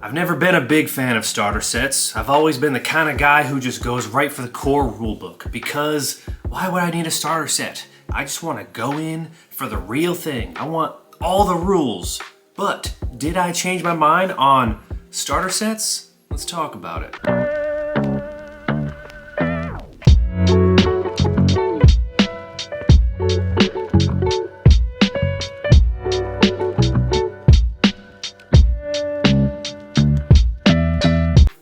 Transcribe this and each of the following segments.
I've never been a big fan of starter sets. I've always been the kind of guy who just goes right for the core rulebook, because why would I need a starter set? I just want to go in for the real thing. I want all the rules. But did I change my mind on starter sets? Let's talk about it.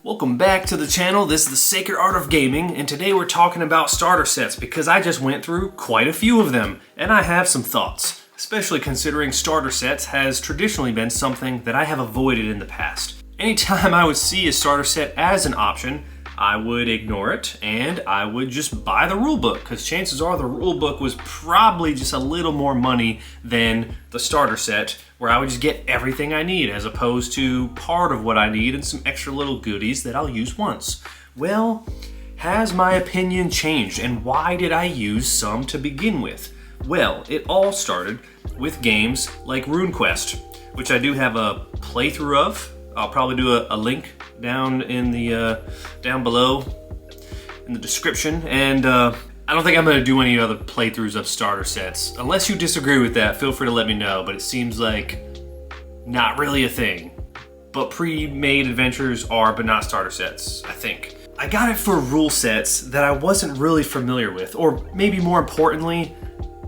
Welcome back to the channel. This is the Sacred Art of Gaming, and today we're talking about starter sets because I just went through quite a few of them, and I have some thoughts, especially considering starter sets has traditionally been something that I have avoided in the past. Anytime I would see a starter set as an option, I would ignore it and I would just buy the rulebook, because chances are the rulebook was probably just a little more money than the starter set, where I would just get everything I need as opposed to part of what I need and some extra little goodies that I'll use once. Well, has my opinion changed, and why did I use some to begin with? Well, it all started with games like RuneQuest, which I do have a playthrough of. I'll probably do a link down in the down below in the description, and I don't think I'm going to do any other playthroughs of starter sets. Unless you disagree with that, feel free to let me know, but it seems like not really a thing. But pre-made adventures are, but not starter sets, I think. I got it for rule sets that I wasn't really familiar with, or maybe more importantly,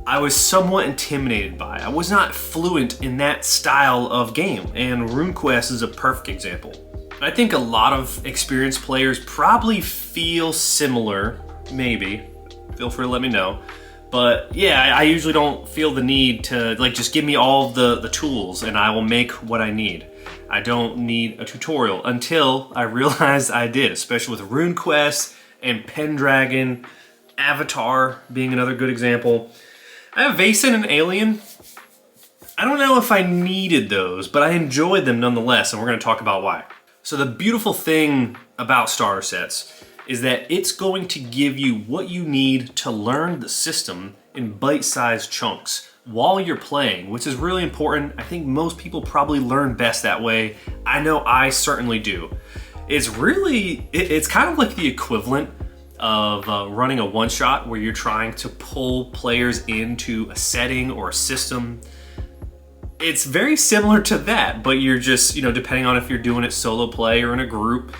I was somewhat intimidated by. I was not fluent in that style of game, and RuneQuest is a perfect example. I think a lot of experienced players probably feel similar, maybe. Feel free to let me know. But yeah, I usually don't feel the need to just give me all the tools and I will make what I need. I don't need a tutorial until I realized I did, especially with RuneQuest and Pendragon, Avatar being another good example. I have Vaesen and Alien. I don't know if I needed those, but I enjoyed them nonetheless, and we're going to talk about why. So the beautiful thing about starter sets is that it's going to give you what you need to learn the system in bite-sized chunks while you're playing, which is really important. I think most people probably learn best that way. I know I certainly do. It's kind of like the equivalent of running a one-shot where you're trying to pull players into a setting or a system. It's very similar to that, but you're just, depending on if you're doing it solo play or in a group,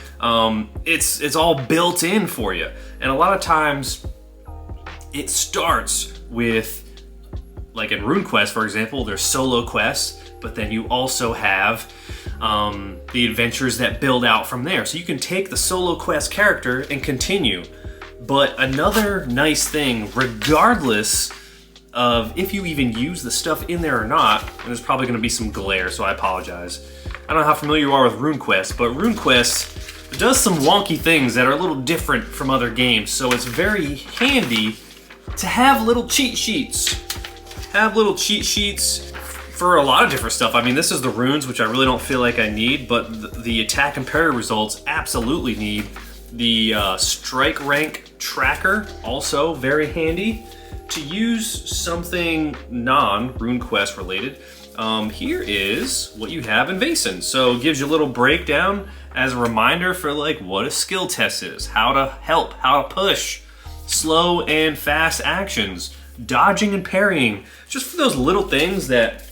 it's all built in for you. And a lot of times it starts with, like in RuneQuest, for example, there's solo quests, but then you also have the adventures that build out from there. So you can take the solo quest character and continue. But another nice thing, regardless of if you even use the stuff in there or not, and there's probably going to be some glare, so I apologize. I don't know how familiar you are with RuneQuest, but RuneQuest does some wonky things that are a little different from other games, so it's very handy to have little cheat sheets. Have little cheat sheets for a lot of different stuff. I mean, this is the runes, which I really don't feel like I need, but the attack and parry results absolutely need. The strike rank tracker, also very handy. To use something non-RuneQuest related, here is what you have in Vaesen. So it gives you a little breakdown as a reminder for what a skill test is, how to help, how to push, slow and fast actions, dodging and parrying, just for those little things that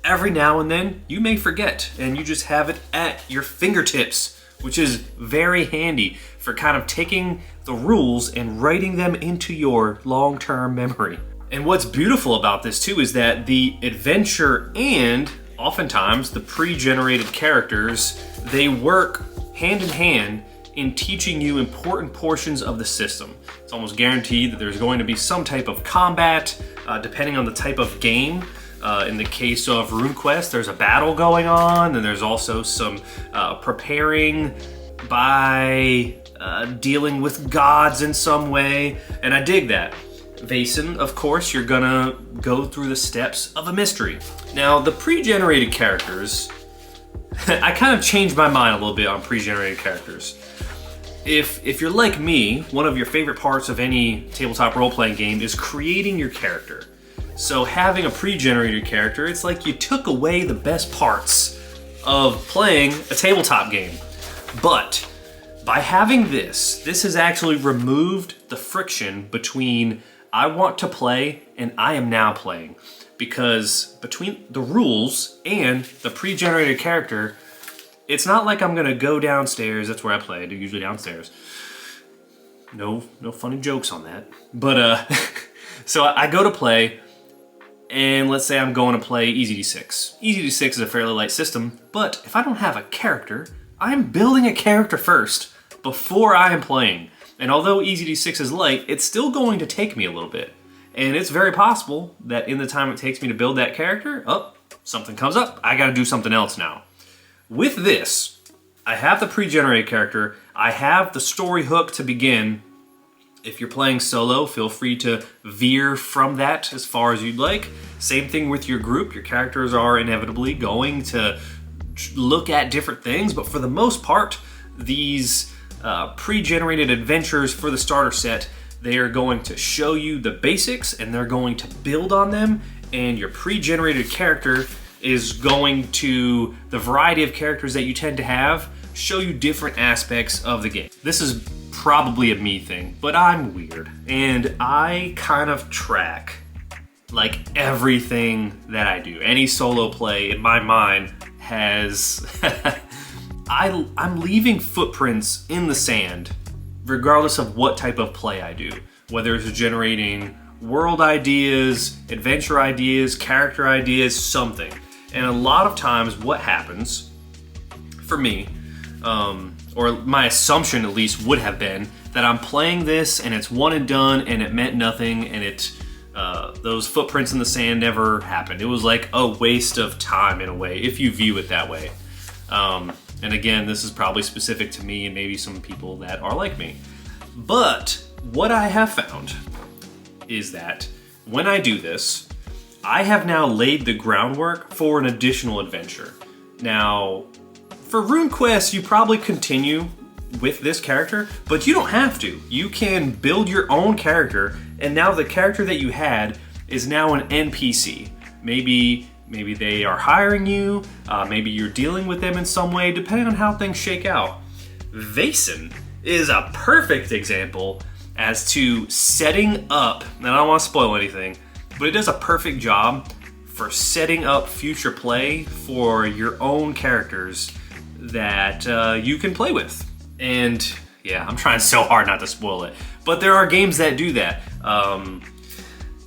every now and then you may forget, and you just have it at your fingertips, which is very handy for kind of taking the rules and writing them into your long-term memory. And what's beautiful about this too is that the adventure and oftentimes the pre-generated characters, they work hand in hand in teaching you important portions of the system. It's almost guaranteed that there's going to be some type of combat, depending on the type of game. In the case of RuneQuest, there's a battle going on, and there's also some preparing by dealing with gods in some way, and I dig that. Vaesen, of course, you're gonna go through the steps of a mystery. Now, the pre-generated characters, I kind of changed my mind a little bit on pre-generated characters. If you're like me, one of your favorite parts of any tabletop role-playing game is creating your character. So having a pre-generated character, it's like you took away the best parts of playing a tabletop game. But by having this has actually removed the friction between I want to play and I am now playing. Because between the rules and the pre-generated character, it's not like I'm gonna go downstairs. That's where I play. I do usually downstairs. No funny jokes on that. But so I go to play, and let's say I'm going to play Easy D6. Easy D6 is a fairly light system, but if I don't have a character, I'm building a character first before I am playing. And although Easy D6 is light, it's still going to take me a little bit. And it's very possible that in the time it takes me to build that character, something comes up. I gotta do something else now. With this, I have the pre-generated character. I have the story hook to begin. If you're playing solo, feel free to veer from that as far as you'd like. Same thing with your group. Your characters are inevitably going to look at different things, but for the most part, these pre-generated adventures for the starter set, they are going to show you the basics and they're going to build on them, and your pre-generated character is going to, the variety of characters that you tend to have, show you different aspects of the game. This is probably a me thing, but I'm weird and I kind of track like everything that I do. Any solo play in my mind has I'm leaving footprints in the sand regardless of what type of play I do, whether it's generating world ideas, adventure ideas, character ideas, something. And a lot of times what happens for me, or my assumption at least would have been, that I'm playing this and it's one and done and it meant nothing, and those footprints in the sand never happened. It was like a waste of time in a way, if you view it that way. And again, this is probably specific to me and maybe some people that are like me. But what I have found is that when I do this, I have now laid the groundwork for an additional adventure. Now, for RuneQuest, you probably continue with this character, but you don't have to. You can build your own character, and now the character that you had is now an NPC. Maybe they are hiring you, maybe you're dealing with them in some way, depending on how things shake out. Vaesen is a perfect example as to setting up, and I don't want to spoil anything, but it does a perfect job for setting up future play for your own characters that you can play with. And yeah, I'm trying so hard not to spoil it, but there are games that do that.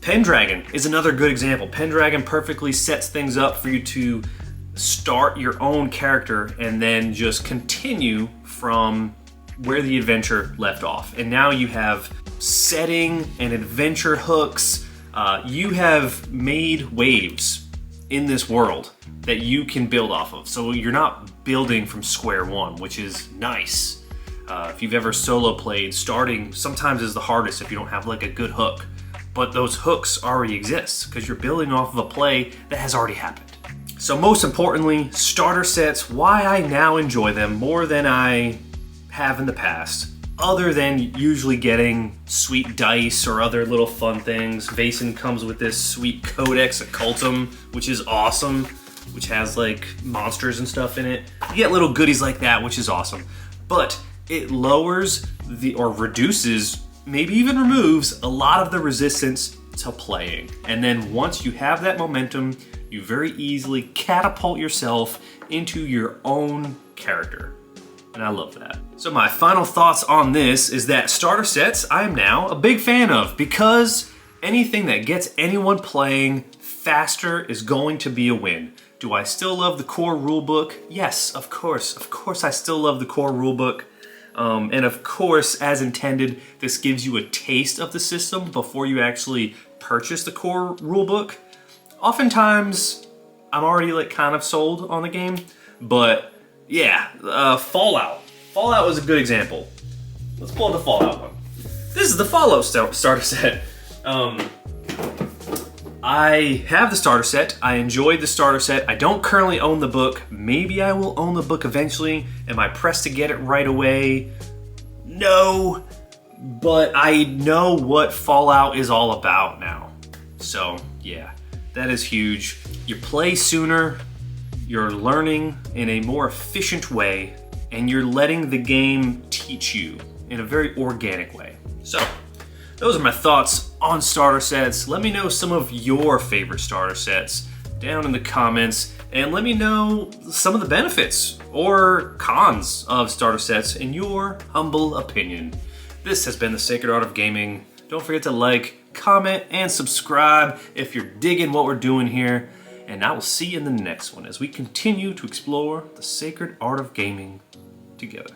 Pendragon is another good example. Pendragon perfectly sets things up for you to start your own character and then just continue from where the adventure left off. And now you have setting and adventure hooks. You have made waves in this world that you can build off of. So you're not building from square one, which is nice. If you've ever solo played, starting sometimes is the hardest if you don't have like a good hook. But those hooks already exist because you're building off of a play that has already happened. So most importantly, starter sets, why I now enjoy them more than I have in the past, other than usually getting sweet dice or other little fun things. Vaesen comes with this sweet Codex Occultum, which is awesome, which has like monsters and stuff in it. You get little goodies like that, which is awesome. But it lowers or reduces, maybe even removes a lot of the resistance to playing. And then once you have that momentum, you very easily catapult yourself into your own character. And I love that. So my final thoughts on this is that starter sets I am now a big fan of, because anything that gets anyone playing faster is going to be a win. Do I still love the core rulebook? Yes, of course. Of course I still love the core rulebook. And of course, as intended, this gives you a taste of the system before you actually purchase the core rulebook. Oftentimes, I'm already like kind of sold on the game, but yeah, Fallout. Fallout was a good example. Let's pull up the Fallout one. This is the Fallout starter set. I have the starter set. I enjoyed the starter set. I don't currently own the book. Maybe I will own the book eventually. Am I pressed to get it right away? No, but I know what Fallout is all about now. So yeah, that is huge. You play sooner, you're learning in a more efficient way, and you're letting the game teach you in a very organic way. So, those are my thoughts on starter sets. Let me know some of your favorite starter sets down in the comments, and let me know some of the benefits or cons of starter sets in your humble opinion. This has been the Sacred Art of Gaming. Don't forget to like, comment, and subscribe if you're digging what we're doing here. And I will see you in the next one as we continue to explore the sacred art of gaming together.